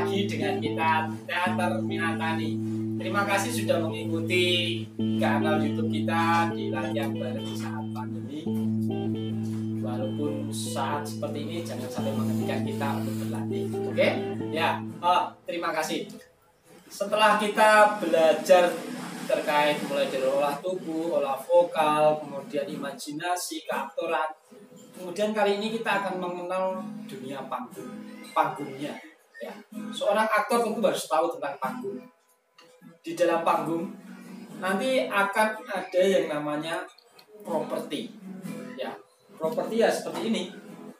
lagi dengan kita Teater Minatani. Terima kasih sudah mengikuti kanal YouTube kita di latihan bareng saat pandemi. Walaupun saat seperti ini jangan sampai menghentikan kita untuk berlatih. Oke? Ya, terima kasih. Setelah kita belajar terkait mulai dari olah tubuh, olah vokal, kemudian imajinasi, keaktoran. Kemudian kali ini kita akan mengenal dunia panggungnya. Ya. Seorang aktor tentu harus tahu tentang panggung. Di dalam panggung nanti akan ada yang namanya properti. Ya, properti ya seperti ini.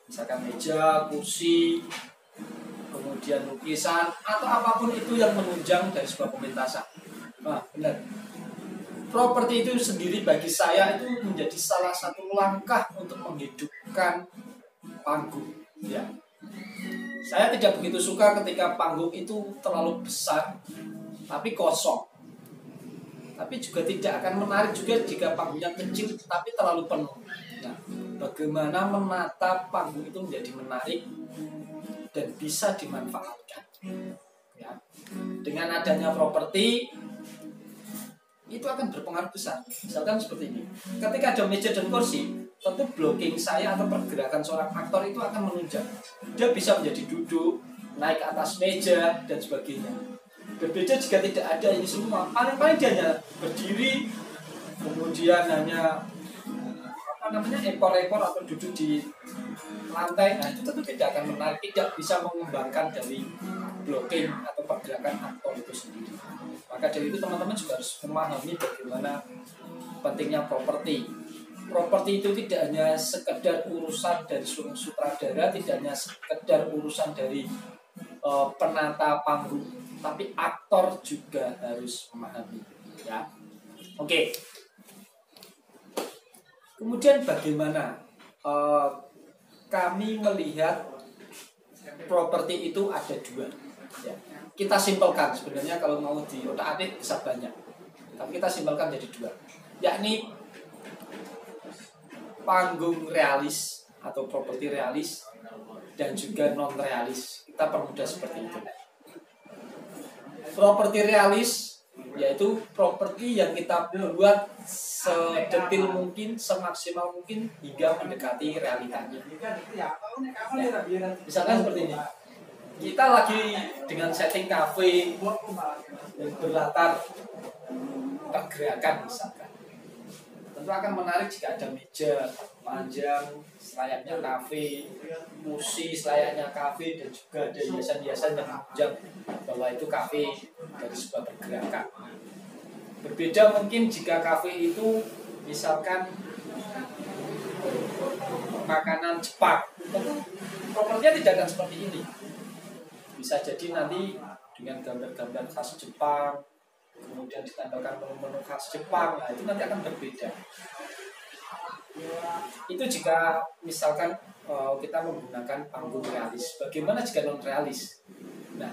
Misalkan meja, kursi, kemudian lukisan atau apapun itu yang menunjang dari sebuah pementasan. Nah, benar. Properti itu sendiri bagi saya itu menjadi salah satu langkah untuk menghidupkan panggung. Ya. Saya tidak begitu suka ketika panggung itu terlalu besar tapi kosong. Tapi juga tidak akan menarik juga jika panggungnya kecil tapi terlalu penuh. Nah, bagaimana menata panggung itu menjadi menarik dan bisa dimanfaatkan. Ya. Dengan adanya properti itu akan berpengaruh besar. Misalkan seperti ini. Ketika ada meja dan kursi, tentu blocking saya atau pergerakan seorang aktor itu akan menunjang. Dia bisa menjadi duduk, naik ke atas meja, dan sebagainya. Berbeda jika tidak ada ini semua. Paling-paling dia hanya berdiri, kemudian hanya ekor-ekor atau duduk di lantai. Nah, itu tentu tidak akan menarik, tidak bisa mengembangkan dari blocking atau pergerakan aktor itu sendiri. Maka dari itu teman-teman juga harus memahami bagaimana pentingnya properti. Properti itu tidak hanya sekedar urusan dari sutradara, tidak hanya sekedar urusan dari penata panggung, tapi aktor juga harus memahami. Ya, oke. Kemudian bagaimana kami melihat properti itu ada dua. Ya. Kita simpelkan sebenarnya kalau mau di otak-atik bisa banyak, tapi kita simpelkan jadi dua, yakni panggung realis atau properti realis dan juga non realis. Kita permudah seperti itu. Properti realis yaitu properti yang kita buat sedetil mungkin, semaksimal mungkin hingga mendekati realitanya. Ya. Misalkan seperti ini. Kita lagi dengan setting kafe yang berlatar pergerakan misalkan. Tentu akan menarik jika ada meja panjang selayaknya kafe, kursi selayaknya kafe, dan juga ada hiasan-hiasan yang menunjang bahwa itu kafe dari sebuah pergerakan. Berbeda mungkin jika kafe itu misalkan makanan Jepang. Tentu propertinya tidak akan seperti ini. Bisa jadi nanti dengan gambar-gambar khas Jepang, kemudian ditambahkan menu-menu khas Jepang, nah itu nanti akan berbeda. Itu jika misalkan kita menggunakan panggung realis. Bagaimana jika non realis? Nah,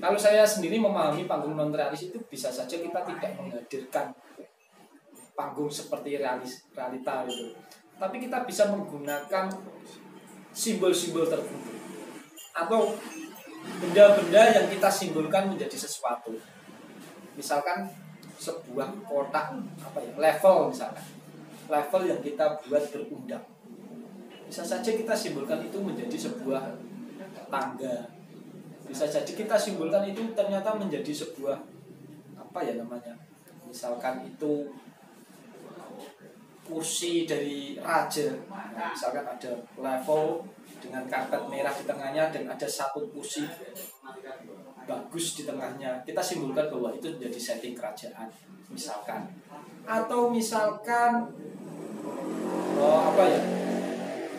kalau saya sendiri memahami panggung non realis itu bisa saja kita tidak menghadirkan panggung seperti realita itu, tapi kita bisa menggunakan simbol-simbol tertentu atau benda-benda yang kita simbolkan menjadi sesuatu. Misalkan sebuah kotak level misalkan. Level yang kita buat berundang. Bisa saja kita simbolkan itu menjadi sebuah tangga. Bisa jadi kita simbolkan itu ternyata menjadi sebuah misalkan itu kursi dari raja. Nah, misalkan ada level dengan karpet merah di tengahnya dan ada satu kursi bagus di tengahnya. Kita simbolkan bahwa itu menjadi setting kerajaan misalkan. Atau misalkan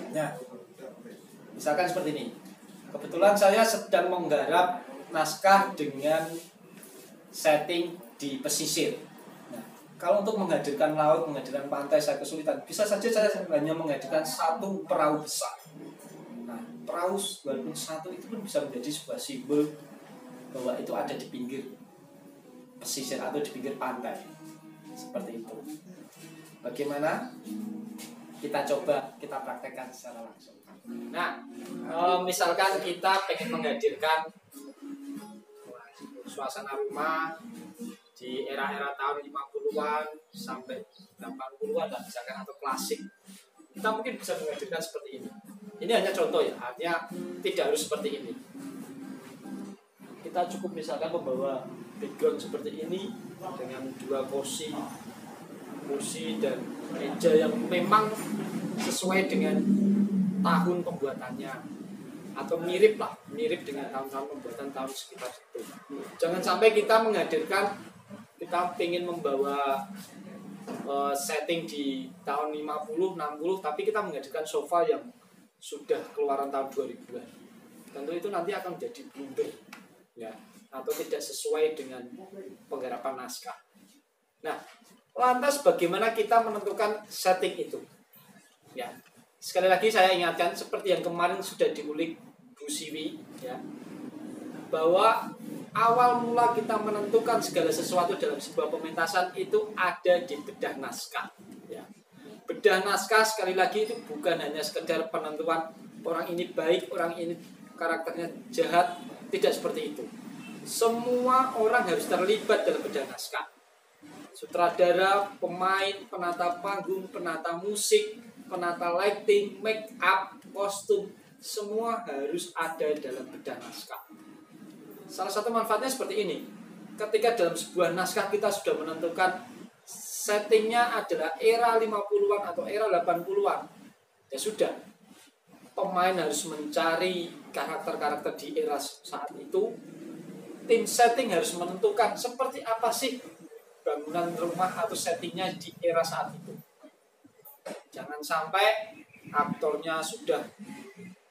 Nah, misalkan seperti ini. Kebetulan saya sedang menggarap naskah dengan setting di pesisir. Nah, kalau untuk menghadirkan laut, menghadirkan pantai saya kesulitan. Bisa saja saya hanya menghadirkan satu perahu besar. Nah, perahu walaupun satu itu pun bisa menjadi sebuah simbol bahwa itu ada di pinggir pesisir atau di pinggir pantai. Seperti itu. Bagaimana? Kita coba, kita praktekkan secara langsung. Nah, misalkan kita pengen menghadirkan suasana rumah di era-era tahun 50-an sampai 80-an lah misalkan, atau klasik, kita mungkin bisa menghadirkan seperti ini. Ini hanya contoh ya, artinya tidak harus seperti ini. Kita cukup misalkan membawa background seperti ini dengan 2 kursi dan meja yang memang sesuai dengan tahun pembuatannya, atau mirip dengan tahun-tahun pembuatan tahun sekitar itu. Jangan sampai kita menghadirkan, kita ingin membawa setting di tahun 50, 60, tapi kita menghadirkan sofa yang sudah keluaran tahun 2000-an. Tentu itu nanti akan menjadi blunder, ya, atau tidak sesuai dengan penggarapan naskah. Nah, lantas bagaimana kita menentukan setting itu? Ya, sekali lagi saya ingatkan seperti yang kemarin sudah diulik Bu Siwi, ya, bahwa awal mula kita menentukan segala sesuatu dalam sebuah pementasan itu ada di bedah naskah. Ya. Bedah naskah sekali lagi itu bukan hanya sekedar penentuan orang ini baik, orang ini karakternya jahat, tidak seperti itu. Semua orang harus terlibat dalam bedah naskah. Sutradara, pemain, penata panggung, penata musik, penata lighting, make up, kostum, semua harus ada dalam bedah naskah. Salah satu manfaatnya seperti ini. Ketika dalam sebuah naskah kita sudah menentukan settingnya adalah era 50-an atau era 80-an, ya sudah, pemain harus mencari karakter-karakter di era saat itu. Tim setting harus menentukan seperti apa sih bangunan rumah atau settingnya di era saat itu. Jangan sampai aktornya sudah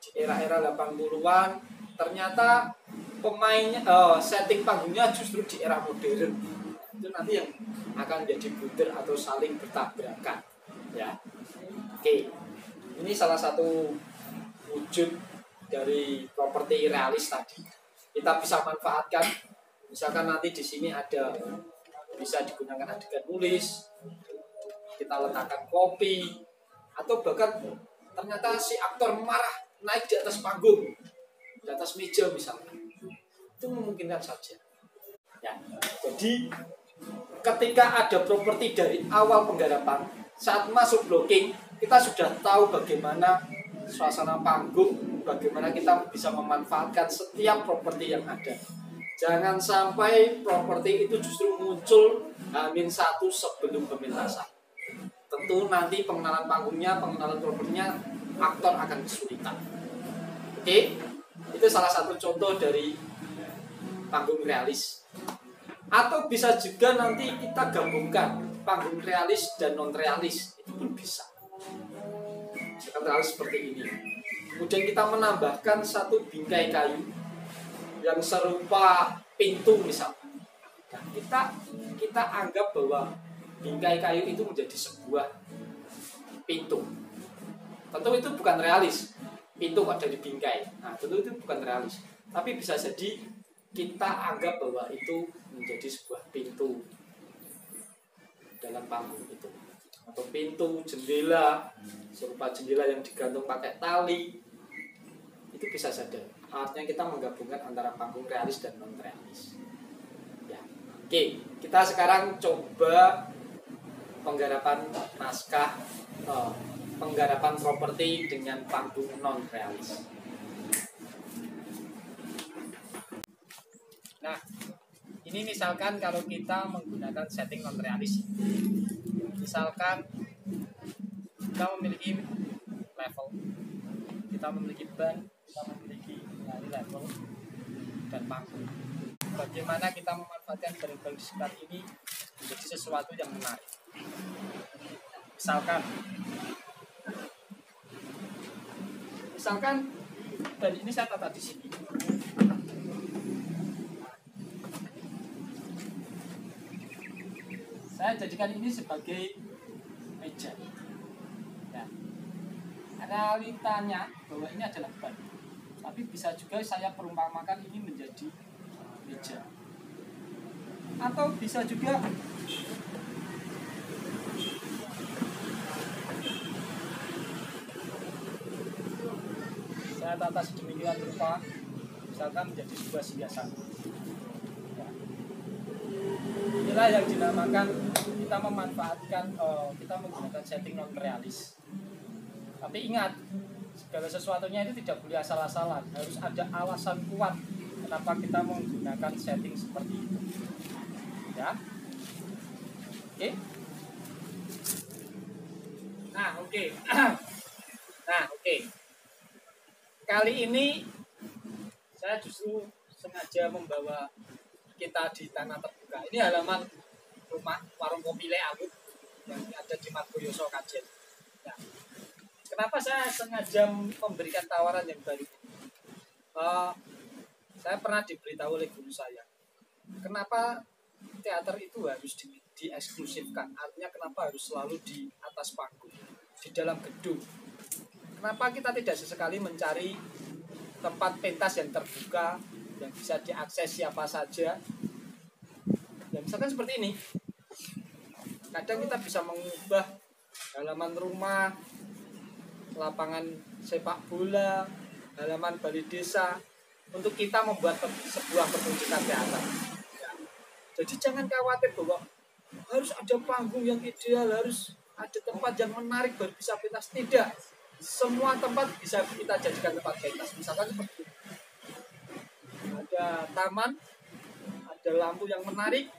di era-era 80-an, ternyata pemainnya, setting panggungnya justru di era modern. Itu nanti yang akan jadi blunder atau saling bertabrakan. Ya, oke. Ini salah satu wujud dari properti realis tadi. Kita bisa manfaatkan, misalkan nanti di sini ada, bisa digunakan adegan nulis, kita letakkan kopi, atau bahkan ternyata si aktor marah naik di atas panggung, di atas meja misalnya, itu memungkinkan saja. Ya, jadi ketika ada properti dari awal penggarapan, saat masuk blocking, kita sudah tahu bagaimana suasana panggung, bagaimana kita bisa memanfaatkan setiap properti yang ada. Jangan sampai properti itu justru muncul H-1 sebelum pementasan. Tentu nanti pengenalan panggungnya, pengenalan propertinya, aktor akan kesulitan. Oke, itu salah satu contoh dari panggung realis. Atau bisa juga nanti kita gabungkan panggung realis dan non realis, itu pun bisa. Misalkan realis seperti ini. Kemudian kita menambahkan satu bingkai kayu yang serupa pintu misalnya. Dan kita anggap bahwa bingkai kayu itu menjadi sebuah pintu. Tentu itu bukan realis. Pintu ada di bingkai. Nah, tentu itu bukan realis. Tapi bisa jadi kita anggap bahwa itu menjadi sebuah pintu dalam panggung itu. Atau pintu, jendela, serupa jendela yang digantung pakai tali. Itu bisa saja. Artinya kita menggabungkan antara panggung realis dan non realis. Ya. Oke, kita sekarang coba penggarapan naskah, penggarapan properti dengan panggung non realis. Nah, ini misalkan kalau kita menggunakan setting non realis, misalkan kita memiliki level, kita memiliki ban, kita memiliki level dan panggung. Bagaimana kita memanfaatkan barang-barang di sekitar ini menjadi sesuatu yang menarik. Misalkan dan ini saya tata di sini. Saya jadikan ini sebagai meja. Ya. Realitanya bahwa ini adalah ban, tapi bisa juga saya perumpamakan ini menjadi meja. Atau bisa juga saya tata sedemikian rupa, misalkan menjadi sebuah hiasan. Ya. inilah yang dinamakan kita memanfaatkan kita menggunakan setting non realis. Tapi ingat, segala sesuatunya itu tidak boleh asal-asalan, harus ada alasan kuat kenapa kita menggunakan setting seperti itu. Ya. Oke. Oke. Oke. Kali ini saya justru sengaja membawa kita di tanah terbuka. Ini halaman rumah warung kopi Leawut yang ada di Margoyoso Kajen. Ya. Kenapa saya sengaja memberikan tawaran yang baru ini? Saya pernah diberitahu oleh guru saya, kenapa teater itu harus dieksklusifkan? Artinya kenapa harus selalu di atas panggung, di dalam gedung? Kenapa kita tidak sesekali mencari tempat pentas yang terbuka, yang bisa diakses siapa saja? Ya, misalkan seperti ini. Kadang kita bisa mengubah halaman rumah, lapangan sepak bola, halaman balai desa, untuk kita membuat sebuah pertunjukan teater. Ya. Jadi jangan khawatir bahwa harus ada panggung yang ideal, harus ada tempat yang menarik baru bisa pentas. Tidak. Semua tempat bisa kita jadikan tempat pentas. Misalkan seperti ini. Ada taman, ada lampu yang menarik,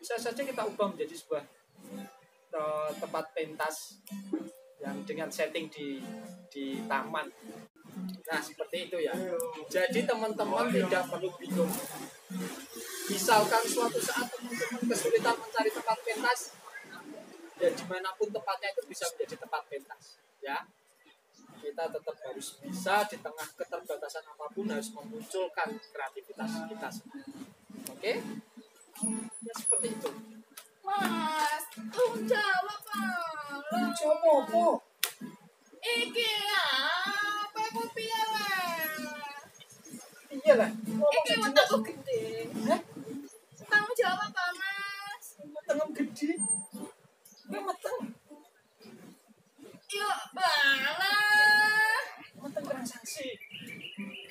bisa saja kita ubah menjadi sebuah tempat pentas yang dengan setting di taman. Nah, seperti itu ya. Jadi teman-teman tidak perlu bingung. Misalkan suatu saat teman-teman kesulitan mencari tempat pentas, ya dimanapun tempatnya itu bisa menjadi tempat pentas. Ya, kita tetap harus bisa di tengah keterbatasan apapun harus memunculkan kreativitas kita sendiri. Oke? Ya seperti itu. Mas, jawab Mas. Coba apa? Iki apa kopi ya Mas? Iya lah. Iki mataku gede. Hah? Tanggung jawab apa Mas? Mateng gede. Ini mateng. Yuk balah. Mateng transaksi.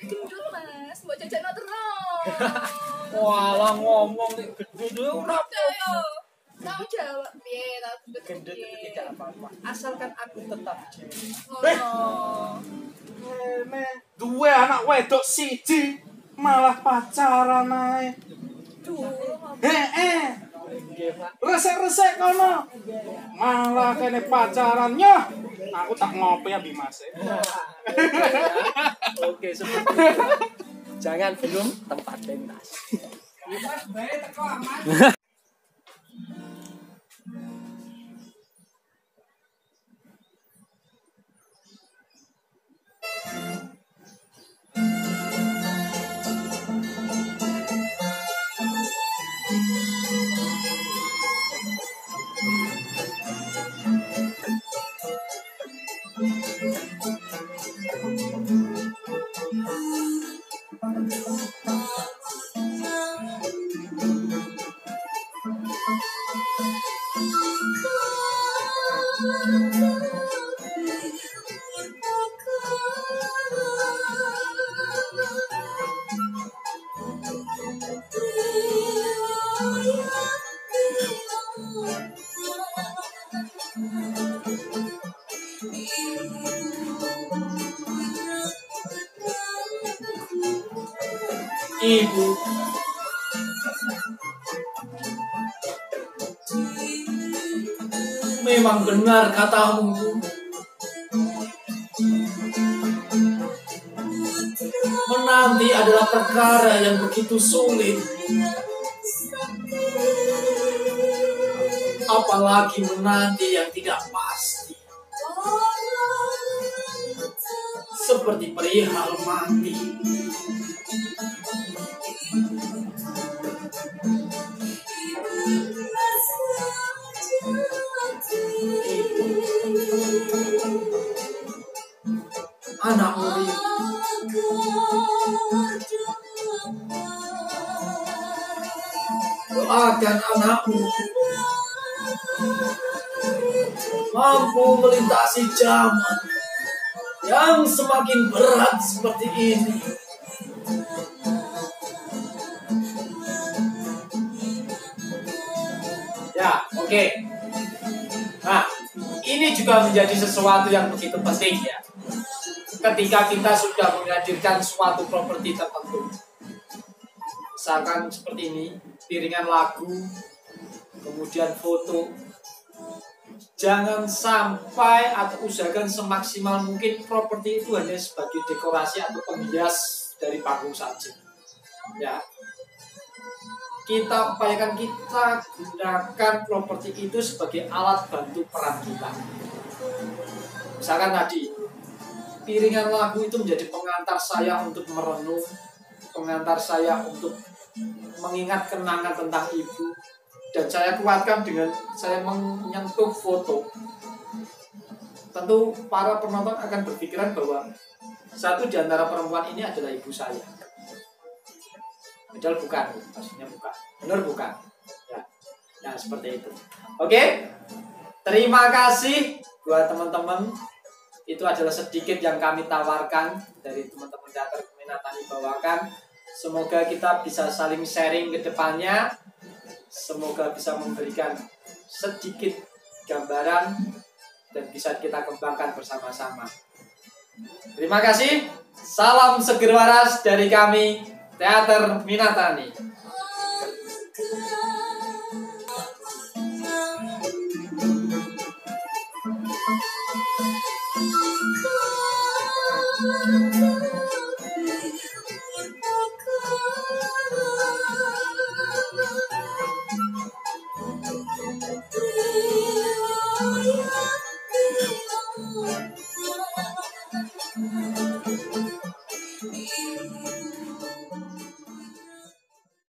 Gendut Mas, mau jajan terus. Walah ngomong gede dulu ora. Tanggung jawab piye ta Gendut itu tidak apa-apa. Asalkan aku tetap cewek. Oh. Duwe anak wedok siji malah pacaran ae. Duh. Nggih, Pak. Resek-resek kono. Malah kene pacaran nyoh. Aku tak ngopi ya Bimas. Oke, seperti itu. Jangan belum tempat pentas. Ibu, memang benar katamu. Menanti adalah perkara yang begitu sulit. Apalagi menanti yang tidak pasti. Seperti perihal mati. Anak murid, doakan anakmu mampu melintasi zaman yang semakin berat seperti ini. Ya, oke. Nah, ini juga menjadi sesuatu yang begitu penting ya. Ketika kita sudah menghadirkan suatu properti tertentu, misalkan seperti ini, piringan lagu, kemudian foto, jangan sampai atau usahakan semaksimal mungkin properti itu hanya sebagai dekorasi atau penghias dari panggung saja. Ya, kita upayakan kita gunakan properti itu sebagai alat bantu peran kita. Misalkan tadi, piringan lagu itu menjadi pengantar saya untuk merenung, pengantar saya untuk mengingat kenangan tentang ibu, dan saya kuatkan dengan saya menyentuh foto. Tentu para penonton akan berpikiran bahwa satu di antara perempuan ini adalah ibu saya. Padahal bukan, maksudnya bukan. Benar bukan? Ya. Nah, seperti itu. Oke. Terima kasih buat teman-teman. Itu adalah sedikit yang kami tawarkan dari teman-teman teater Minatani bawakan. Semoga kita bisa saling sharing ke depannya. Semoga bisa memberikan sedikit gambaran dan bisa kita kembangkan bersama-sama. Terima kasih. Salam seger waras dari kami Teater Minatani.